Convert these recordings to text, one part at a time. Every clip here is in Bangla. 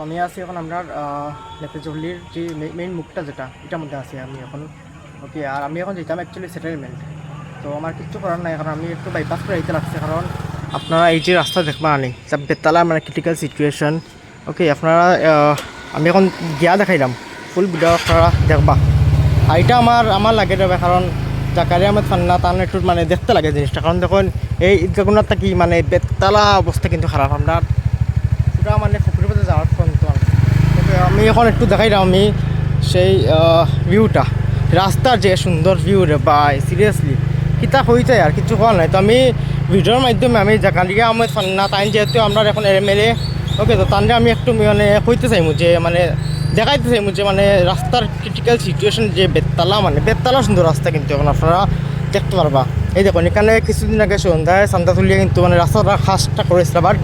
আমি আছি এখন আপনার নেতাজল্লির যে মেইন মুখটা যেটা এটার মধ্যে আছি আমি এখন। ওকে, আর আমি এখন যেতাম অ্যাকচুয়ালি সেটেলমেন্ট। তো আমার কিচ্ছু করার নাই, কারণ আমি একটু বাইপাস করে যেতে লাগছে, কারণ আপনারা এই যে রাস্তা দেখবা আনি সব বেতালা মানে ক্রিটিক্যাল সিচুয়েশন। ওকে, আপনারা আমি এখন গিয়া দেখাইলাম ফুল ভিডিও আপনারা দেখবা। আর এটা আমার লাগে দেবে, কারণ জাকারি আহমেদ ফান্না তার একটু মানে দেখতে লাগে জিনিসটা, কারণ দেখুন এই ঈদগাগুনার থাকি মানে বেতালা অবস্থা কিন্তু খারাপ আপনার পুরা মানে ফকিরবাজার যাওয়ার পর্যন্ত। ওকে, আমি এখন একটু দেখাইলাম আমি সেই ভিউটা, রাস্তার যে সুন্দর ভিউ রে ভাই, সিরিয়াসলি কিতা হইতে আর কিছু হওয়ার নাই। তো আমি ভিডিওর মাধ্যমে আমি জাকারিয়া আহমেদ ফান্না তাই যেহেতু আমরা এখন এমএলএ, ওকে, তো তাহলে আমি একটু মানে হইতে চাইমু যে মানে দেখাইতে চাইমু যে মানে রাস্তার ক্রিটিক্যাল সিচুয়েশন যে বেতালা, মানে বেতালা সুন্দর রাস্তা কিন্তু এখন আপনারা দেখতে পারবা। এই দেখুন এখানে কিছুদিন আগে সন্ধ্যায় চান্দা তুলিয়ে কিন্তু মানে রাস্তাটা খাসটা করেছিল, আবার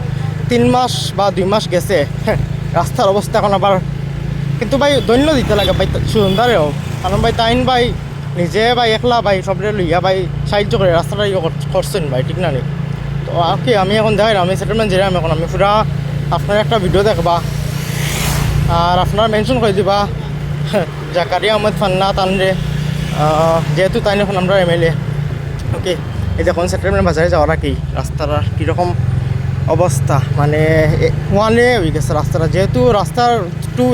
3 মাস বা 2 মাস গেছে রাস্তার অবস্থা এখন আবার। কিন্তু ভাই দৈন্য দিতে লাগে ভাই সুন্দরেও, কারণ ভাই তাইন ভাই নিজে ভাই একলা ভাই সবরে লইয়া ভাই সাহায্য করে রাস্তাটা করছেন ভাই, ঠিক না? তো ওকে, আমি এখন দেখাই আমি সেটেলমেন্ট যেরাম এখন আমি পুরা আপনার একটা ভিডিও দেখবা, আর আপনারা মেনশন করে দিবা জাকারিয়া আহমেদ ফান্না তানরে, যেহেতু তাই এখন আমরা এমএলএ। ওকে, এই দেখুন সেটেলমেন্ট বাজারে যাওয়ার কি রাস্তার কীরকম অবস্থা, মানে 1 হয়ে গেছে রাস্তাটা, যেহেতু রাস্তার 2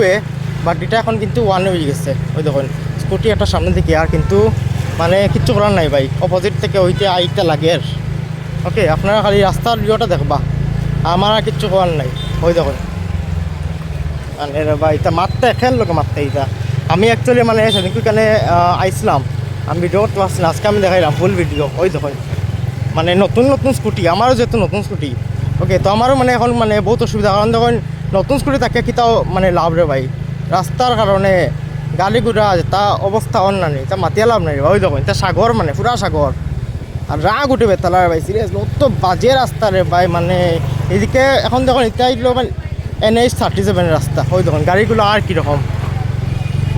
বাট এটা এখন কিন্তু 1 হয়ে গেছে। ওই দেখুন স্কুটি একটা সামনে দিকে, আর কিন্তু মানে কিচ্ছু করার নাই ভাই, অপোজিট থেকে ওইতে আইতে লাগে আর। ওকে, আপনারা খালি রাস্তার ভিউটা দেখবা, আমার আর কিচ্ছু করার নাই। ওই দেখুন মানে ভাই এটা মারতে খেল লোকে মারতে এইটা। আমি অ্যাকচুয়ালি মানে সেদিন এখানে আইসলাম, আমি ভিডিও করতে পারছি না, আজকে আমি দেখাইলাম ফুল ভিডিও। ওই দেখুন মানে নতুন নতুন স্কুটি, আমারও যেহেতু নতুন স্কুটি, ওকে, তো আমারও মানে এখন মানে বহুত অসুবিধা, কারণ দেখুন নতুন স্কুটি তাকে কিতাও মানে লাভ রে ভাই, রাস্তার কারণে গাড়ি ঘোড়া তা অবস্থা অন্যান্য তা মাতিয়া লাভ নাই রে ভাই। ওই দেখুন তা সাগর, মানে পুরা সাগর, আর রাগ উঠে বেতালার ভাই, সিরিয়াস অত বাজে রাস্তা রে ভাই। মানে এদিকে এখন দেখুন এটা মানে NH 37 রাস্তা। ওই দেখুন গাড়িগুলো আর কীরকম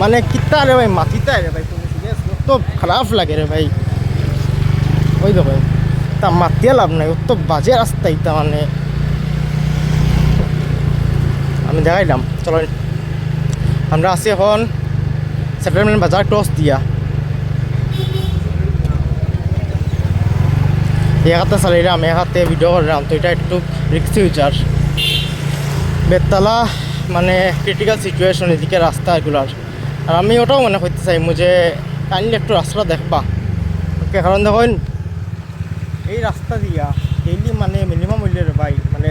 মানে কিতা রে ভাই, মাতিতা রে ভাই, সিরিয়াস অত খারাপ লাগে রে ভাই। ওই দেখুন তা মাতিয়া লাভ নাই, অত বাজে রাস্তা এটা মানে। আমি দেখাইলাম, চলো আমরা আছি এখন সেটেলমেন্ট বাজার ক্রস দিয়া। এক হাতে চালাইলাম, এক হাতে ভিডিও করলাম, তো এটা একটু রিক্সি হয়েছে। বেতালা মানে ক্রিটিক্যাল সিচুয়েশন এদিকে রাস্তা এগুলার, আর আমি ওটাও মনে করতে চাই যে কাইন্ডলি একটু রাস্তাটা দেখবা। ওকে, কারণ দেখুন এই রাস্তা দিয়া ডেইলি মানে মিনিমাম মূল্যের ভাই মানে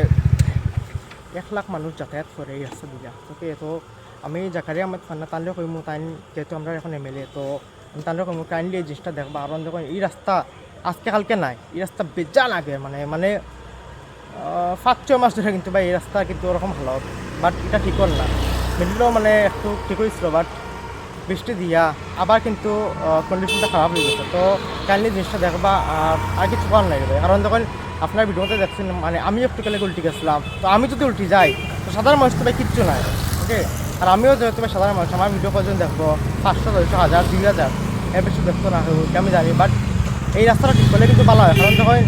1 লাখ মানুষ যাতায়াত করে এই রাস্তা দিয়া। ওকে, তো আমি জাকারিয়া আহমেদ ফান্না তানলেও কইমু, তাই যেহেতু আমরা এখন এমএলএ, তো আমি তানলেও কইমু কাইন্ডলি এই জিনিসটা দেখবা। কারণ দেখুন এই রাস্তা আজকে কালকে নাই, এই রাস্তা বেজান আগে মানে মানে 5-6 মাস ধরে কিন্তু ভাই এই রাস্তা কিন্তু ওরকম ভালো, বাট এটা ঠিক হল না। মিডিলও মানে একটু ঠিক হয়েছিল, বাট বৃষ্টি দিয়া আবার কিন্তু কন্ডিশনটা খারাপ হয়ে গেছে। তো কাইন্ডলি জিনিসটা দেখবা, আর কিছু করার নাই ভাই। কারণ দেখুন আপনার ভিডিওতে দেখছেন মানে আমি একটু কালে উল্টি গেছিলাম, তো আমি যদি উল্টি যাই তো সাধারণ মানুষ তো ভাই কিচ্ছু নাই। ওকে, আর আমিও যেহেতু ভাই সাধারণ মানুষ, আমার ভিডিও কজন দেখবো 500, 600, 1000, 2000, এর বেশি দেখতো না আমি জানি। বাট এই রাস্তাটা ঠিক করলে কিন্তু ভালো হয়, কারণ দেখুন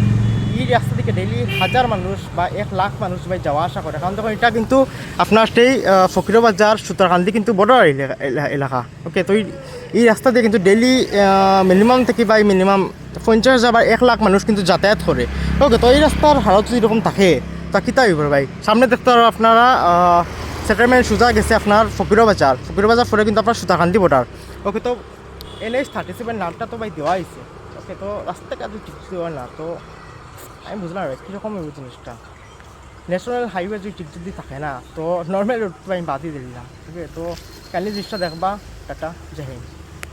এই রাস্তা থেকে ডেইলি 1000 মানুষ বা 1 লাখ মানুষ ভাই যাওয়া আসা করে। কারণ দেখুন এটা কিন্তু আপনার সেই ফকিরবাজার সুতারকান্দি কিন্তু বর্ডার এলাকা। ওকে, তো এই রাস্তা দিয়ে কিন্তু ডেইলি মিনিমাম থেকে ভাই মিনিমাম 50,000 বা 1 লাখ মানুষ কিন্তু যাতায়াত করে। ওকে, তো এই রাস্তার হালত যদি এরকম থাকে তা কিতা হইব ভাই। সামনে দেখতে পারো আপনারা সেটেলমেন্ট সোজা গেছে আপনার ফকিরবাজার পরে কিন্তু আপনার সুতারকান্দি বর্ডার। ওকে, তো NH 37 নামটা তো ভাই দেওয়া হয়েছে। ওকে, তো রাস্তা কাজ ঠিক দেওয়া না, তো আমি বুঝলাম ভাই কীরকম ওই জিনিসটা। ন্যাশনাল হাইওয়ে যদি ঠিক যদি থাকে না, তো নর্মাল রোড আমি বাদই দিলাম। ঠিক আছে, তো কাইন্ডলি জিনিসটা দেখবা। টাটা, জয় হিন্দ।